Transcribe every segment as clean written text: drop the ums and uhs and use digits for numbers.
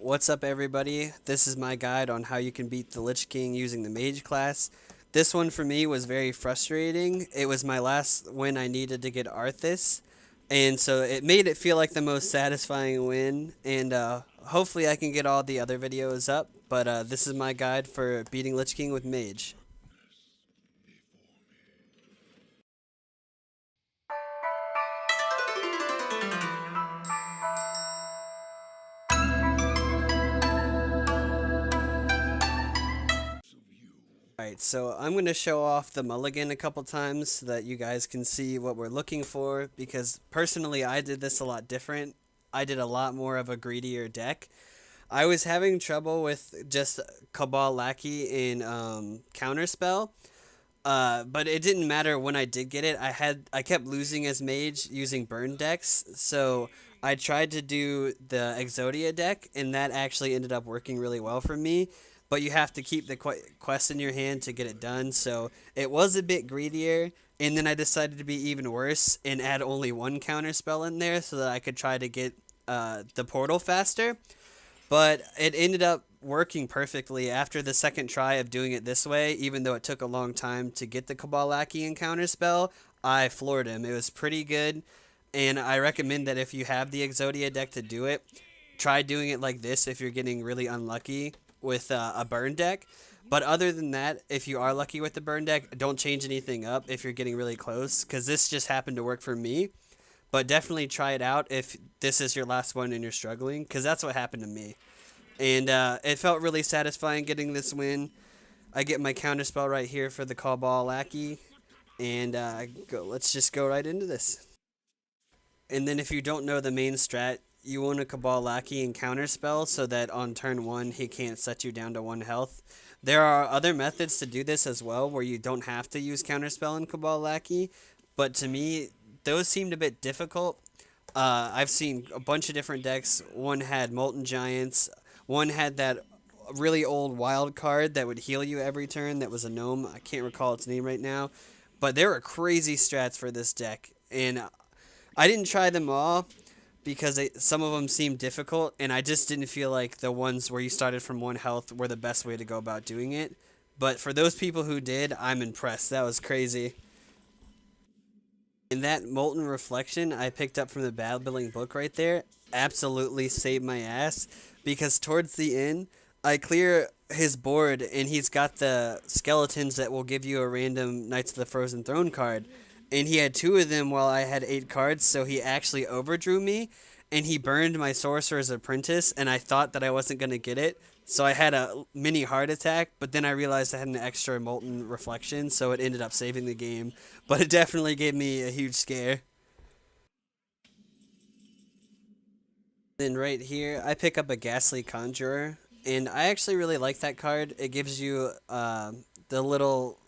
What's up everybody? This is my guide on how you can beat the Lich King using the Mage class. This one for me was very frustrating. It was my last win I needed to get Arthas, and so it made it feel like the most satisfying win, and hopefully I can get all the other videos up, but this is my guide for beating Lich King with Mage. Alright, so I'm going to show off the mulligan a couple times so that you guys can see what we're looking for, because personally I did this a lot different. I did a lot more of a greedier deck. I was having trouble with just Cabal Lackey in Counterspell, but it didn't matter when I did get it. I kept losing as Mage using burn decks, so I tried to do the Exodia deck, and that actually ended up working really well for me. But you have to keep the quest in your hand to get it done, so it was a bit greedier, and then I decided to be even worse and add only one counter spell in there so that I could try to get the portal faster. But it ended up working perfectly after the second try of doing it this way. Even though it took a long time to get the Kabalaki and counterspell, I floored him. It was pretty good, and I recommend that if you have the Exodia deck to do it, try doing it like this if you're getting really unlucky with a burn deck. But other than that, if you are lucky with the burn deck, don't change anything up if you're getting really close, because this just happened to work for me. But definitely try it out if this is your last one and you're struggling, because that's what happened to me. And it felt really satisfying getting this win. I get my counterspell right here for the Cabal Lackey, and let's just go right into this. And then if you don't know the main strat, you want a Cabal Lackey and counterspell so that on turn 1 he can't set you down to 1 health. There are other methods to do this as well where you don't have to use counterspell and Cabal Lackey, but to me those seemed a bit difficult. I've seen a bunch of different decks. One had Molten Giants, one had that really old wild card that would heal you every turn that was a gnome. I can't recall its name right now, but there were crazy strats for this deck, and I didn't try them all because some of them seemed difficult, and I just didn't feel like the ones where you started from 1 health were the best way to go about doing it. But for those people who did, I'm impressed. That was crazy. And that Molten Reflection I picked up from the Babbling Book right there absolutely saved my ass, because towards the end, I clear his board, and he's got the skeletons that will give you a random Knights of the Frozen Throne card. And he had 2 of them while I had 8 cards, so he actually overdrew me, and he burned my Sorcerer's Apprentice, and I thought that I wasn't going to get it. So I had a mini heart attack, but then I realized I had an extra Molten Reflection, so it ended up saving the game. But it definitely gave me a huge scare. Then right here, I pick up a Ghastly Conjurer, and I actually really like that card. It gives you the little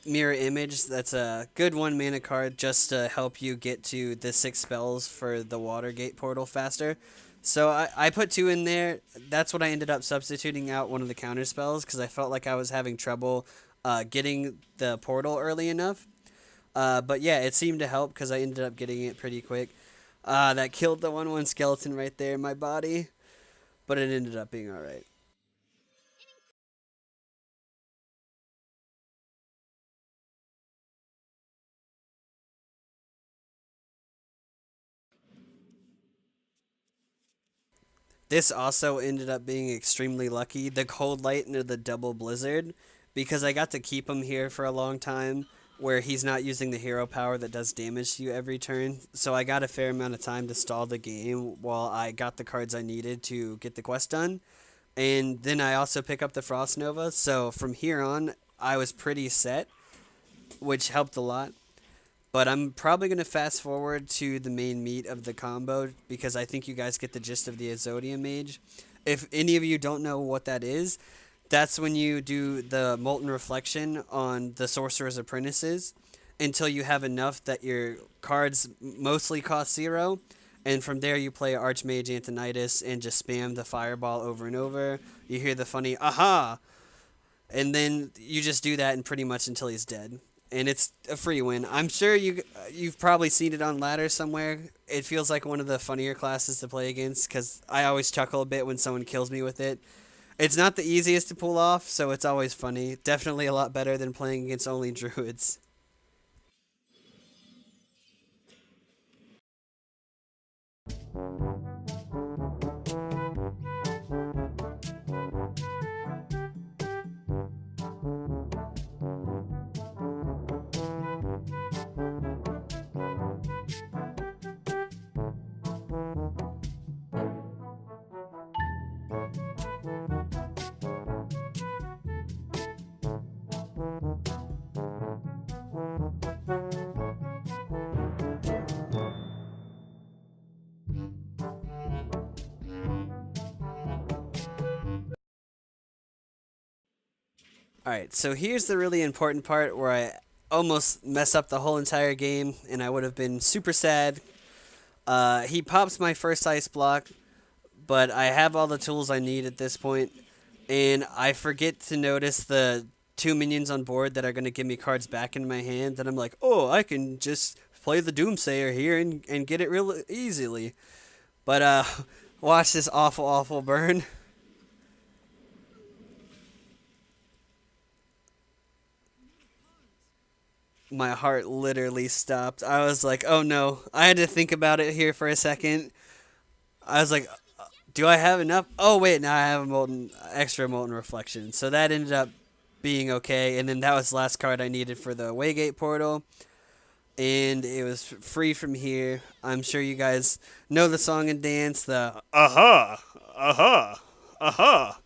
mirror image. That's a good 1 mana card just to help you get to the 6 spells for the Watergate portal faster. So I put 2 in there. That's what I ended up substituting out one of the counter spells, because I felt like I was having trouble getting the portal early enough. But yeah, it seemed to help because I ended up getting it pretty quick. That killed the 1/1 skeleton right there in my body, but it ended up being alright. This also ended up being extremely lucky, the Coldlight and the double Blizzard, because I got to keep him here for a long time where he's not using the hero power that does damage to you every turn. So I got a fair amount of time to stall the game while I got the cards I needed to get the quest done. And then I also pick up the Frost Nova, so from here on I was pretty set, which helped a lot. But I'm probably going to fast forward to the main meat of the combo, because I think you guys get the gist of the Exodia Mage. If any of you don't know what that is, that's when you do the Molten Reflection on the Sorcerer's Apprentices until you have enough that your cards mostly cost 0. And from there you play Archmage Antonidas and just spam the fireball over and over. You hear the funny, aha! And then you just do that and pretty much until he's dead. and it's a free win. I'm sure you've probably seen it on ladder somewhere. It feels like one of the funnier classes to play against because I always chuckle a bit when someone kills me with it. It's not the easiest to pull off, so it's always funny. Definitely a lot better than playing against only druids. Alright, so here's the really important part where I almost mess up the whole entire game, and I would have been super sad. He pops my first ice block, but I have all the tools I need at this point, and I forget to notice the two minions on board that are going to give me cards back in my hand, and I'm like, oh, I can just play the Doomsayer here and get it real easily. But, watch this awful, awful burn. My heart literally stopped. I was like, oh no. I had to think about it here for a second. I was like, do I have enough? Oh wait, now I have a extra molten reflection. So that ended up being okay. And then that was the last card I needed for the Waygate portal. And it was free from here. I'm sure you guys know the song and dance, the aha, aha, aha.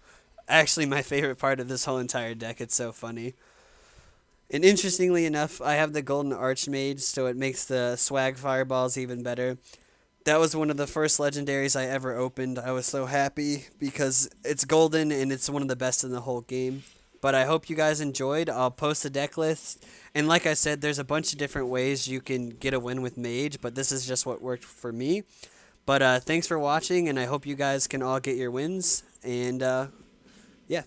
Actually, my favorite part of this whole entire deck. It's so funny. And interestingly enough, I have the golden Archmage, so it makes the swag fireballs even better. That was one of the first legendaries I ever opened. I was so happy because it's golden and it's one of the best in the whole game. But I hope you guys enjoyed. I'll post the deck list. And like I said, there's a bunch of different ways you can get a win with Mage, but this is just what worked for me. But thanks for watching, and I hope you guys can all get your wins. And yeah.